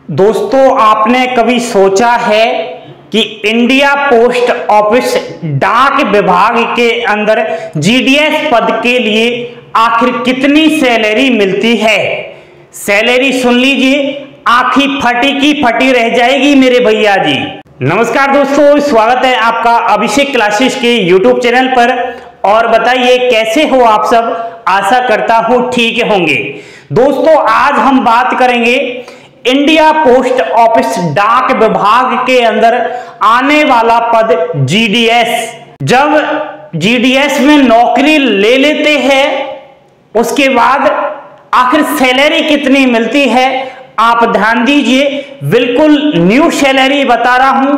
दोस्तों, आपने कभी सोचा है कि इंडिया पोस्ट ऑफिस डाक विभाग के अंदर जीडीएस पद के लिए आखिर कितनी सैलरी मिलती है? सैलरी सुन लीजिए, आंखें फटी की फटी रह जाएगी मेरे भैया जी। नमस्कार दोस्तों, स्वागत है आपका अभिषेक क्लासेस के यूट्यूब चैनल पर। और बताइए कैसे हो आप सब? आशा करता हूं ठीक होंगे। दोस्तों, आज हम बात करेंगे इंडिया पोस्ट ऑफिस डाक विभाग के अंदर आने वाला पद जीडीएस। जब जीडीएस में नौकरी ले लेते हैं उसके बाद आखिर सैलरी कितनी मिलती है? आप ध्यान दीजिए, बिल्कुल न्यू सैलरी बता रहा हूं,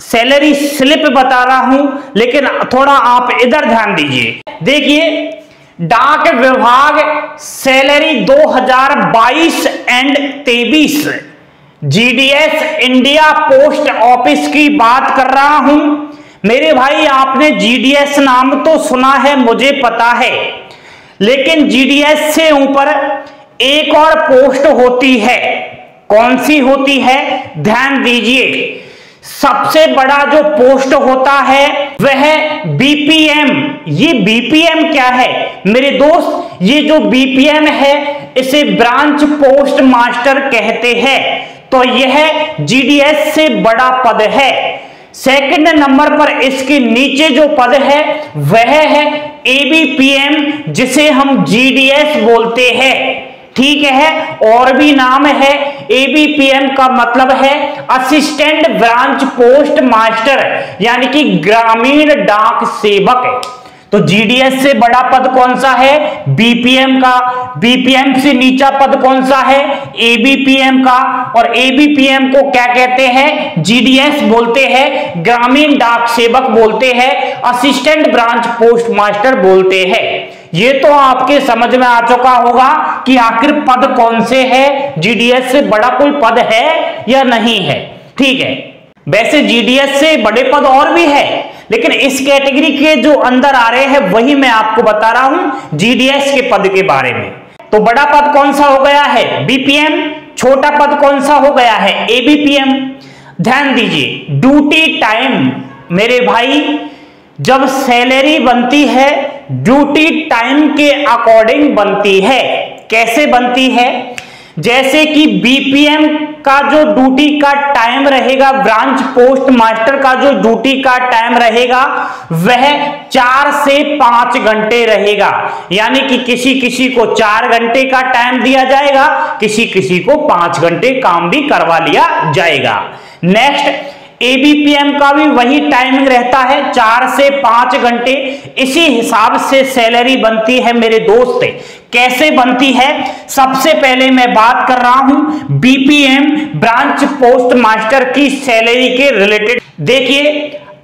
सैलरी स्लिप बता रहा हूं, लेकिन थोड़ा आप इधर ध्यान दीजिए। देखिए, डाक विभाग salary 2022 and 23 GDS India post office की बात कर रहा हूं। मेरे भाई, आपने जीडीएस नाम तो सुना है, मुझे पता है, लेकिन जीडीएस से ऊपर एक और पोस्ट होती है। कौन सी होती है? ध्यान दीजिए, सबसे बड़ा जो पोस्ट होता है वह बीपीएम। ये बीपीएम क्या है मेरे दोस्त? ये जो बीपीएम है इसे ब्रांच पोस्ट मास्टर कहते हैं। तो यह जीडीएस से बड़ा पद है। सेकंड नंबर पर इसके नीचे जो पद है वह है एबीपीएम, जिसे हम जीडीएस बोलते हैं। ठीक है, और भी नाम है। एबीपीएम का मतलब है असिस्टेंट ब्रांच पोस्ट मास्टर, यानी कि ग्रामीण डाक सेवक। तो जीडीएस से बड़ा पद कौन सा है? बीपीएम का। बीपीएम से नीचा पद कौन सा है? एबीपीएम का। और एबीपीएम को क्या कहते हैं? जीडीएस बोलते हैं, ग्रामीण डाक सेवक बोलते हैं, असिस्टेंट ब्रांच पोस्ट मास्टर बोलते हैं। ये तो आपके समझ में आ चुका होगा कि आखिर पद कौन से है, जीडीएस से बड़ा कोई पद है या नहीं है। ठीक है, वैसे जीडीएस से बड़े पद और भी है, लेकिन इस कैटेगरी के जो अंदर आ रहे हैं वही मैं आपको बता रहा हूं जीडीएस के पद के बारे में। तो बड़ा पद कौन सा हो गया है? बीपीएम। छोटा पद कौन सा हो गया है? एबीपीएम। ध्यान दीजिए, ड्यूटी टाइम मेरे भाई, जब सैलरी बनती है ड्यूटी टाइम के अकॉर्डिंग बनती है। कैसे बनती है? जैसे कि बीपीएम का जो ड्यूटी का टाइम रहेगा, ब्रांच पोस्ट मास्टर का जो ड्यूटी का टाइम रहेगा वह 4 से 5 घंटे रहेगा। यानी कि किसी किसी को 4 घंटे का टाइम दिया जाएगा, किसी किसी को 5 घंटे काम भी करवा लिया जाएगा। नेक्स्ट, एबीपीएम का भी वही टाइमिंग रहता है, 4 से 5 घंटे। इसी हिसाब से सैलरी बनती है मेरे दोस्त। कैसे बनती है? सबसे पहले मैं बात कर रहा हूं बीपीएम ब्रांच पोस्ट मास्टर की सैलरी के रिलेटेड। देखिए,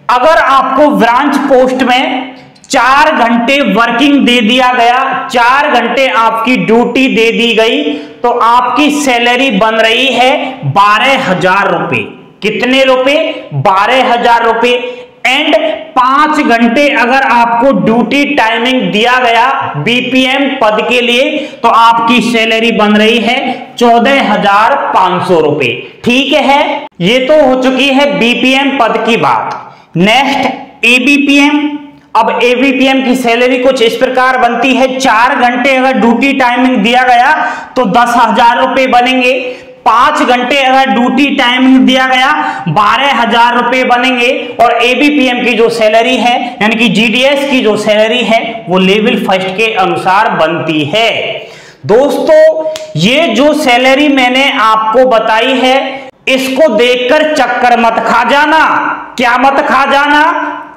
अगर आपको ब्रांच पोस्ट में 4 घंटे वर्किंग दे दिया गया, 4 घंटे आपकी ड्यूटी दे दी गई, तो आपकी सैलरी बन रही है 12,000 रुपए। कितने रुपए? 12,000 रुपए। एंड 5 घंटे अगर आपको ड्यूटी टाइमिंग दिया गया बीपीएम पद के लिए, तो आपकी सैलरी बन रही है 14,500 रुपए। ठीक है, ये तो हो चुकी है बीपीएम पद की बात। Next, ABPM. अब एबीपीएम की सैलरी कुछ इस प्रकार बनती है, 4 घंटे अगर ड्यूटी टाइमिंग दिया गया तो 10,000 रुपए बनेंगे। 5 घंटे अगर ड्यूटी टाइमिंग दिया गया 12,000 रुपए बनेंगे। और एबीपीएम की जो सैलरी है, यानी कि जीडीएस की जो सैलरी है, वो लेवल फर्स्ट के अनुसार बनती है। दोस्तों, ये जो सैलरी मैंने आपको बताई है, इसको देखकर चक्कर मत खा जाना। क्या मत खा जाना?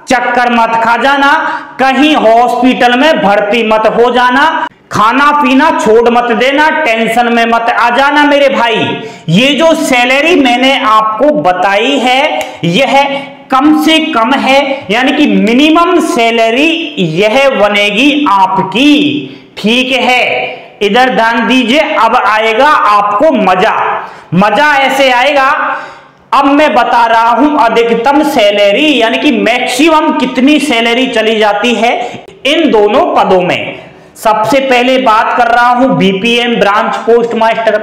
चक्कर मत खा जाना। कहीं हॉस्पिटल में भर्ती मत हो जाना। खाना पीना छोड़ मत देना, टेंशन में मत आ जाना मेरे भाई। ये जो सैलरी मैंने आपको बताई है यह कम से कम है, यानी कि मिनिमम सैलरी यह बनेगी आपकी। ठीक है, इधर ध्यान दीजिए, अब आएगा आपको मजा। मजा ऐसे आएगा, अब मैं बता रहा हूं अधिकतम सैलरी, यानी कि मैक्सिमम कितनी सैलरी चली जाती है इन दोनों पदों में। सबसे पहले बात कर रहा हूं बीपीएम ब्रांच पोस्ट मास्टर।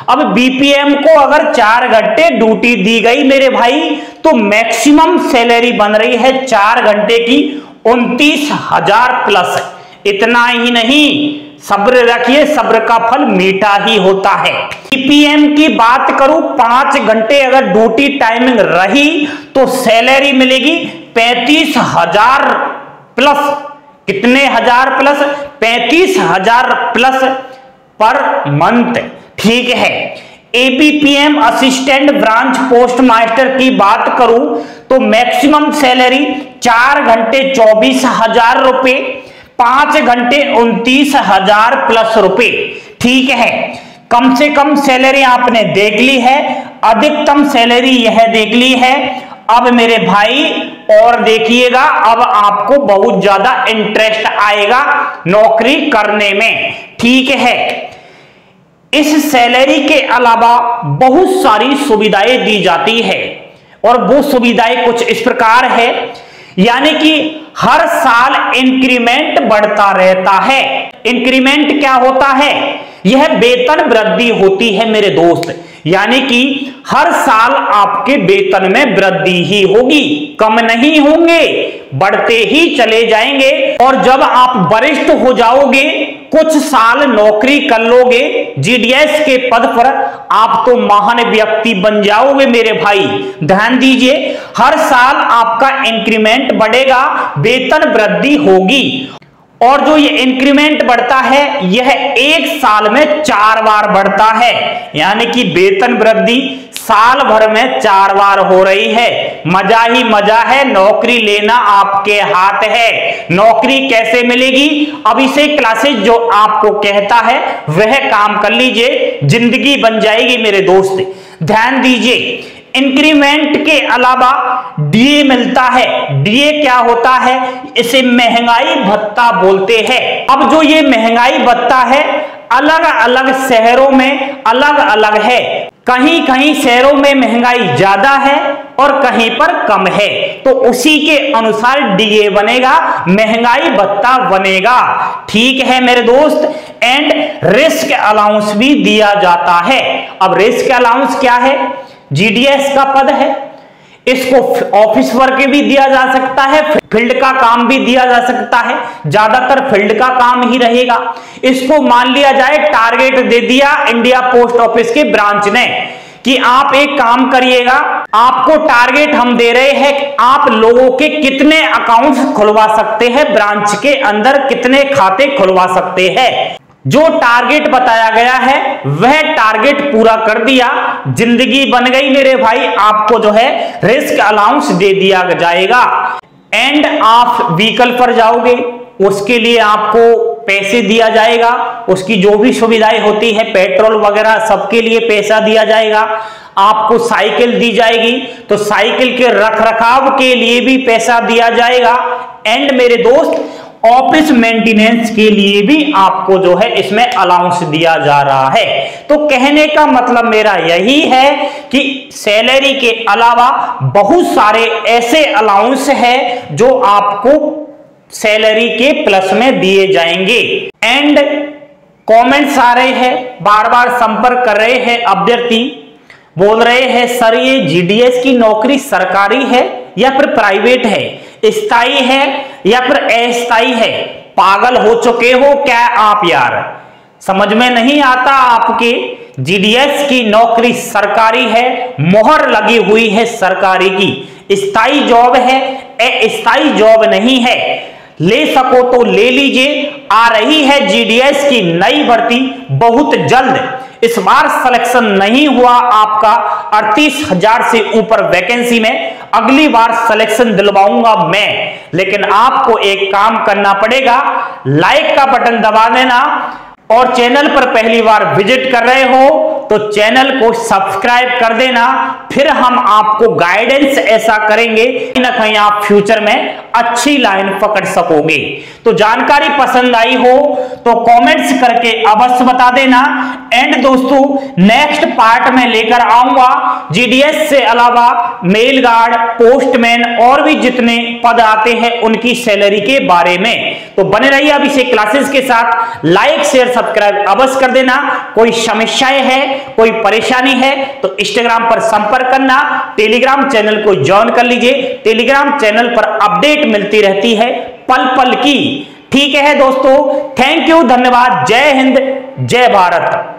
अब बीपीएम को अगर 4 घंटे ड्यूटी दी गई मेरे भाई तो मैक्सिमम सैलरी बन रही है 4 घंटे की 29,000 प्लस। इतना ही नहीं, सब्र रखिए, सब्र का फल मीठा ही होता है। बीपीएम की बात करूं, 5 घंटे अगर ड्यूटी टाइमिंग रही तो सैलरी मिलेगी 35,000 प्लस। कितने हजार प्लस? 35,000 plus per month. ठीक है। ABPM assistant branch post master की बात करूं तो मैक्सिमम सैलरी 4 घंटे 24,000 रुपए, 5 घंटे 29,000 प्लस रुपए। ठीक है। कम से कम सैलरी आपने देख ली है, अधिकतम सैलरी यह देख ली है। अब मेरे भाई और देखिएगा, अब आपको बहुत ज्यादा इंटरेस्ट आएगा नौकरी करने में। ठीक है। इस सैलरी के अलावा बहुत सारी सुविधाएं दी जाती है और वो सुविधाएं कुछ इस प्रकार है, यानी कि हर साल इंक्रीमेंट बढ़ता रहता है। इंक्रीमेंट क्या होता है? यह वेतन वृद्धि होती है मेरे दोस्त, यानी कि हर साल आपके वेतन में वृद्धि ही होगी, कम नहीं होंगे, बढ़ते ही चले जाएंगे। और जब आप वरिष्ठ हो जाओगे, कुछ साल नौकरी कर लोगे जीडीएस के पद पर, आप तो महान व्यक्ति बन जाओगे मेरे भाई। ध्यान दीजिए, हर साल आपका इंक्रीमेंट बढ़ेगा, वेतन वृद्धि होगी। और जो ये इंक्रीमेंट बढ़ता है यह 1 साल में 4 बार बढ़ता है, यानी कि वेतन वृद्धि साल भर में 4 बार हो रही है। मजा ही मजा है, नौकरी लेना आपके हाथ है। नौकरी कैसे मिलेगी? अभिषेक क्लासेस जो आपको कहता है वह काम कर लीजिए, जिंदगी बन जाएगी मेरे दोस्त। ध्यान दीजिए, इंक्रीमेंट के अलावा डीए मिलता है। डीए क्या होता है? इसे महंगाई भत्ता बोलते हैं। अब जो ये महंगाई भत्ता है अलग अलग शहरों में अलग अलग है। कहीं कहीं शहरों में महंगाई ज्यादा है और कहीं पर कम है, तो उसी के अनुसार डीए बनेगा, महंगाई भत्ता बनेगा। ठीक है मेरे दोस्त। एंड रिस्क अलाउंस भी दिया जाता है। अब रिस्क अलाउंस क्या है? जीडीएस का पद है, इसको ऑफिस वर्क भी दिया जा सकता है, फील्ड का काम भी दिया जा सकता है, ज्यादातर फील्ड का काम ही रहेगा। इसको मान लिया जाए टारगेट दे दिया इंडिया पोस्ट ऑफिस के ब्रांच ने कि आप एक काम करिएगा, आपको टारगेट हम दे रहे हैं, आप लोगों के कितने अकाउंट्स खुलवा सकते हैं, ब्रांच के अंदर कितने खाते खुलवा सकते हैं। जो टारगेट बताया गया है वह टारगेट पूरा कर दिया, जिंदगी बन गई मेरे भाई। आपको जो है रिस्क अलाउंस दे दिया जाएगा। एंड आप व्हीकल पर जाओगे, उसके लिए आपको पैसे दिया जाएगा, उसकी जो भी सुविधाएं होती है पेट्रोल वगैरह सबके लिए पैसा दिया जाएगा। आपको साइकिल दी जाएगी तो साइकिल के रखरखाव के लिए भी पैसा दिया जाएगा। एंड मेरे दोस्त, ऑफिस मेंटेनेंस के लिए भी आपको जो है इसमें अलाउंस दिया जा रहा है। तो कहने का मतलब मेरा यही है कि सैलरी के अलावा बहुत सारे ऐसे अलाउंस है जो आपको सैलरी के प्लस में दिए जाएंगे। एंड कमेंट्स आ रहे हैं, बार बार संपर्क कर रहे हैं अभ्यर्थी, बोल रहे हैं सर ये जीडीएस की नौकरी सरकारी है या फिर प्राइवेट है, स्थायी है या फिर अस्थायी है? पागल हो चुके हो क्या आप यार? समझ में नहीं आता आपके? जीडीएस की नौकरी सरकारी है, मोहर लगी हुई है सरकारी की, स्थायी जॉब है, अस्थायी जॉब नहीं है। ले सको तो ले लीजिए। आ रही है जीडीएस की नई भर्ती बहुत जल्द। इस बार सिलेक्शन नहीं हुआ आपका 38,000 से ऊपर वैकेंसी में, अगली बार सिलेक्शन दिलवाऊंगा मैं। लेकिन आपको एक काम करना पड़ेगा, लाइक का बटन दबा देना, और चैनल पर पहली बार विजिट कर रहे हो तो चैनल को सब्सक्राइब कर देना। फिर हम आपको गाइडेंस ऐसा करेंगे कि न कहीं आप फ्यूचर में अच्छी लाइन पकड़ सकोगे। तो जानकारी पसंद आई हो तो कमेंट्स करके अवश्य बता देना। एंड दोस्तों नेक्स्ट पार्ट में लेकर आऊंगा जीडीएस से अलावा मेल गार्ड, पोस्टमैन और भी जितने पद आते हैं उनकी सैलरी के बारे में। तो बने रहिए अभिषेक क्लासेस के साथ। लाइक शेयर सब्सक्राइब अवश्य कर देना। कोई समस्याएं है, कोई परेशानी है तो इंस्टाग्राम पर संपर्क करना, टेलीग्राम चैनल को ज्वाइन कर लीजिए। टेलीग्राम चैनल पर अपडेट मिलती रहती है पल पल की। ठीक है दोस्तों, थैंक यू, धन्यवाद, जय हिंद, जय भारत।